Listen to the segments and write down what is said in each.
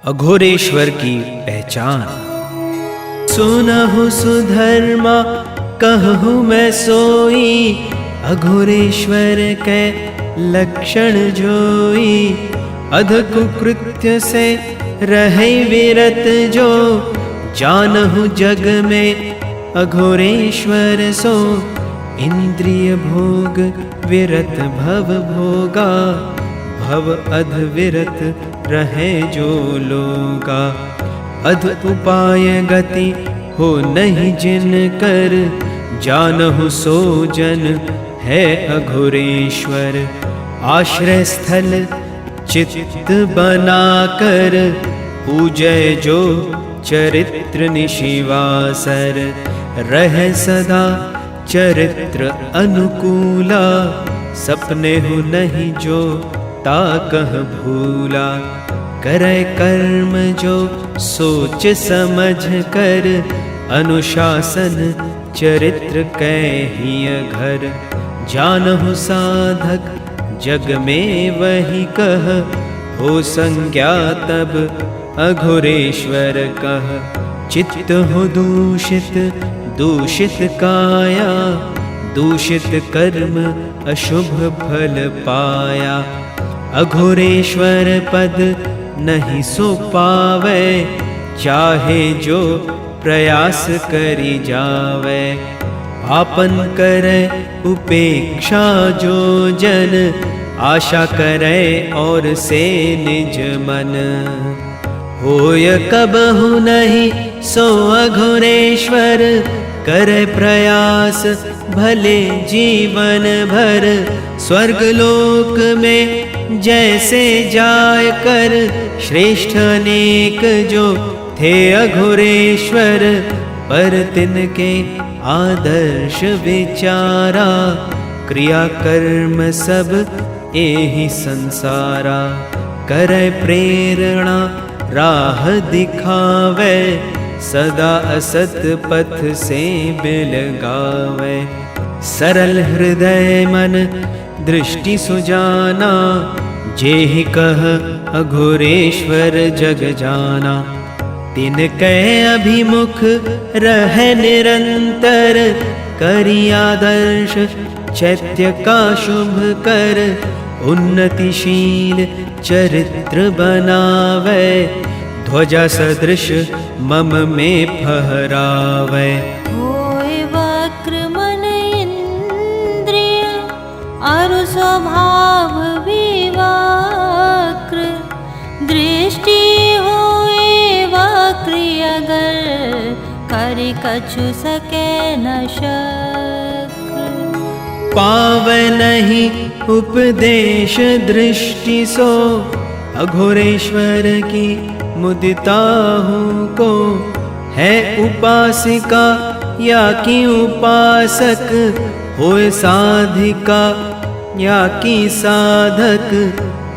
अघोरेश्वर की पहचान। सुनहु सुधर्मा कहूँ मैं सोई, अघोरेश्वर के लक्षण जोई। अध कुकृत्य से रहे विरत जो, जानहु जग में अघोरेश्वर सो। इंद्रिय भोग विरत भव भोगा, भव अध विरत रहे जो लोगा। अध उपाय गति हो नहीं जिन कर, जानहु सो जन है अघोरेश्वर। आश्रय स्थल चित्त बना कर, पूजय जो चरित्र निशिवासर। रह सदा चरित्र अनुकूला, सपने हो नहीं जो ताकह भूला। करे कर्म जो सोच समझ कर, अनुशासन चरित्र कहिय घर। जानहु साधक जग में वही कह, हो संज्ञा तब अघोरेश्वर कह। चित्त हो दूषित दूषित काया, दूषित कर्म अशुभ फल पाया। अघोरेश्वर पद नहीं सो पावे, चाहे जो प्रयास करी जावे। आपन करे उपेक्षा जो जन, आशा करे और से निज मन। होय कबहु नहीं सो अघोरेश्वर, करे प्रयास भले जीवन भर। स्वर्ग लोक में जैसे जाय कर, श्रेष्ठ अनेक जो थे अघोरेश्वर। पर तिनके आदर्श विचारा, क्रिया कर्म सब एहि संसारा। करे प्रेरणा राह दिखावे, सदा असत पथ से बिलगावे। सरल हृदय मन दृष्टि सुजाना, जेहि कह अघोरेश्वर जग जाना। तिनके अभिमुख रहे निरंतर, करी आदर्श चैत्य का शुभ कर। उन्नतिशील चरित्र बनावे, ध्वजा सदृश मम में फहरावे। होय वक्र मन इंद्रिय, अरु स्वभाव विवक्र। दृष्टि होय वक्र अगर, करि कछु सके न शक्र। पावे नहीं उपदेश दृष्टि सो, अघोरेश्वर की मुदिता हूँ को। है उपासिका या कि उपासक, होए साधिका या कि साधक।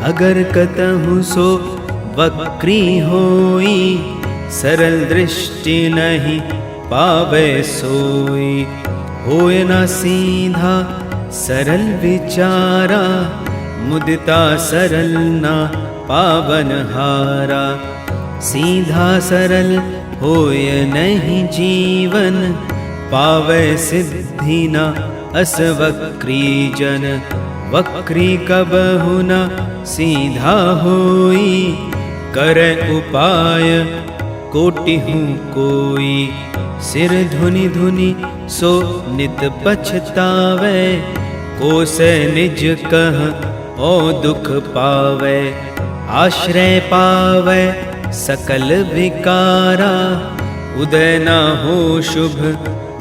अगर कतहु सो वक्री होई, सरल दृष्टि नहीं पावे सोई। होए न सीधा सरल विचारा, मुदिता सरल ना पावन हारा। सीधा सरल होय नहीं जीवन, पावे सिद्धि न असवक्री जन। वक्री कबहु न सीधा होई, करे उपाय कोटि हूँ कोई। सिर धुनि धुनि सो नित पछतावे, कोसे निज कह ओ दुख पावे। आश्रय पावे सकल विकारा, उदय न हो शुभ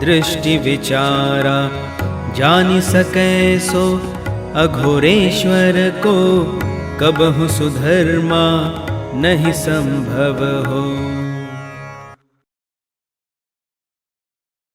दृष्टि विचारा। जानि सके सो अघोरेश्वर को, कबहु सुधर्मा नहीं संभव हो।